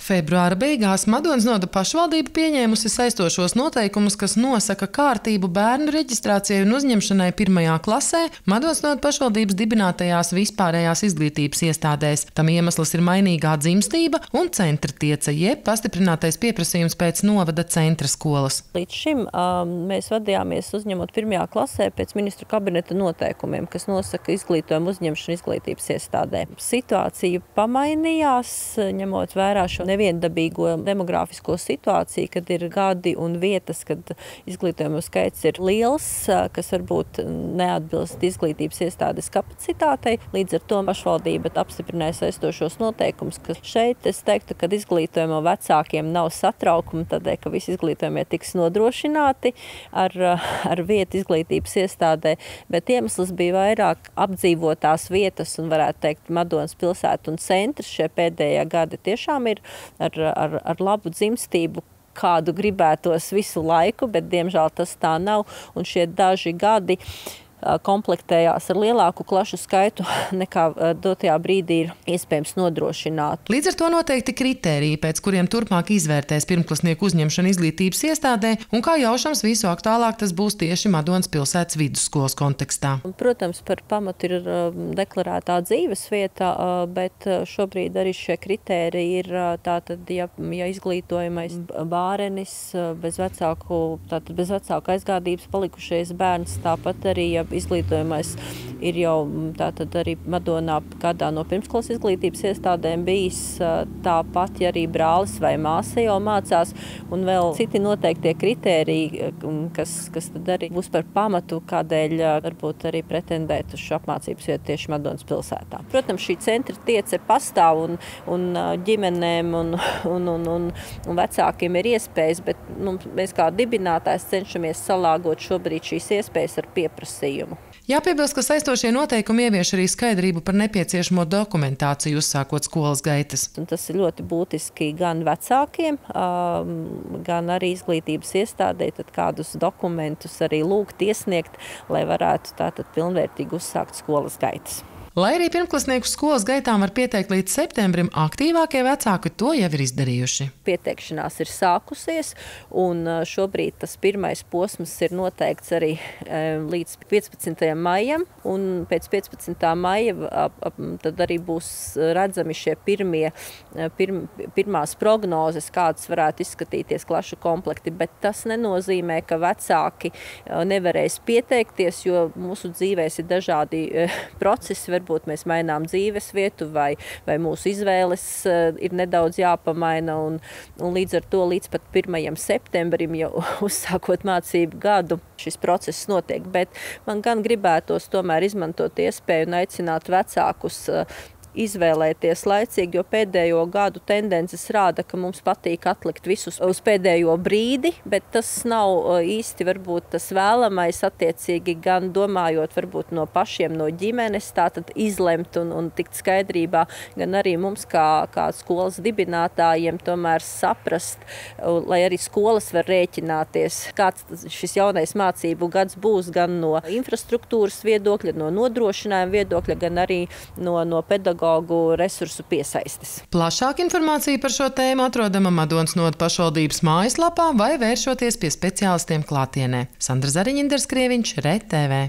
Februāra beigās Madonas novada pašvaldība pieņēmusi saistošos noteikumus, kas nosaka kārtību bērnu reģistrācijai un uzņemšanai 1. klasē Madonas novada pašvaldības dibinātajās vispārējās izglītības iestādēs. Tam iemesls ir mainīgā dzimstība un centra tiece, jeb pastiprinātais pieprasījums pēc novada centra skolas. Līdz šim mēs vadījāmies uzņemot 1. klasē pēc ministru kabineta noteikumiem, kas nosaka izglītojumu uzņemšanu izglītības iestādē. Situācija pamainījās, ņemot vērā šo neviendabīgo demografisko situāciju, kad ir gadi un vietas, kad izglītojumu skaits ir liels, kas varbūt neatbilst izglītības iestādes kapacitātei. Līdz ar to pašvaldība apstiprināja saistošos noteikumus, ka šeit es teiktu, ka izglītojumu vecākiem nav satraukuma, tādēļ, ka visi izglītojumie tiks nodrošināti ar vietu izglītības iestādē, bet iemesls bija vairāk apdzīvotās vietas un varētu teikt Madonas pilsētu un centrs šie pēdējie gadi tiešām ir ar labu dzimstību, kādu gribētos visu laiku, bet diemžēl tas tā nav, un šie daži gadi komplektējās ar lielāku klašu skaitu nekā dotajā brīdī ir iespējams nodrošināt. Līdz ar to noteikti kritēriji, pēc kuriem turpmāk izvērtēs pirmklasnieku uzņemšanu izglītības iestādē, un kā jaušams visu aktuālāk tas būs tieši Madonas pilsētas vidusskolas kontekstā. Protams, par pamatu ir deklarētā dzīves vieta, bet šobrīd arī šie kritēriji ir tātad, ja izglītojamais bārenis bez vecāku aizgādības palikušais bērns, tāpat arī, ja izglītojamais ir jau tātad arī Madonā kādā no pirmskolas izglītības iestādēm bijis, tāpat, ja arī brālis vai māsa jau mācās, un vēl citi noteiktie kritēriji, kas tad arī būs par pamatu, kādēļ varbūt arī pretendēt uz šo apmācības vietu tieši Madonas pilsētā. Protams, šī centra tiece pastāv un ģimenēm un vecākiem ir iespējas, bet mēs kā dibinātājs cenšamies salāgot šobrīd šīs iespējas ar pieprasījumu. Jāpiebilst, ka saistošie noteikumi ievieš arī skaidrību par nepieciešamo dokumentāciju, uzsākot skolas gaitas. Un tas ir ļoti būtiski gan vecākiem, gan arī izglītības iestādē, tad kādus dokumentus arī lūgt iesniegt, lai varētu tātad pilnvērtīgi uzsākt skolas gaitas. Lai arī pirmklasnieku skolas gaitām var pieteikt līdz septembrim, aktīvākie vecāki to jau ir izdarījuši. Pieteikšanās ir sākusies, un šobrīd tas pirmais posms ir noteikts arī līdz 15. maijam, un pēc 15. maija tad arī būs redzami šie pirmās prognozes, kādas varētu izskatīties klašu komplekti, bet tas nenozīmē, ka vecāki nevarēs pieteikties, jo mūsu dzīvēs ir dažādi procesi, varbūt mēs mainām dzīves vietu vai mūsu izvēles ir nedaudz jāpamaina un līdz ar to līdz pat 1. septembrim jau uzsākot mācību gadu šis process notiek, bet man gan gribētos tomēr izmantot iespēju un aicināt vecākus izvēlēties laicīgi, jo pēdējo gadu tendences rāda, ka mums patīk atlikt visus uz pēdējo brīdi, bet tas nav īsti varbūt tas vēlamais attiecīgi gan domājot varbūt no pašiem no ģimenes, tātad izlemt un tikt skaidrībā, gan arī mums kā skolas dibinātājiem tomēr saprast, lai arī skolas var rēķināties, kāds šis jaunais mācību gads būs gan no infrastruktūras viedokļa, no nodrošinājuma viedokļa, gan arī no pedagoģu resursu piesaistes. Plašāka informācija par šo tēmu atrodama Madonas novada pašvaldības mājaslapā vai vēršoties pie speciālistiem klātienē. Sandra Zariņa, Inders Krieviņš, RTV.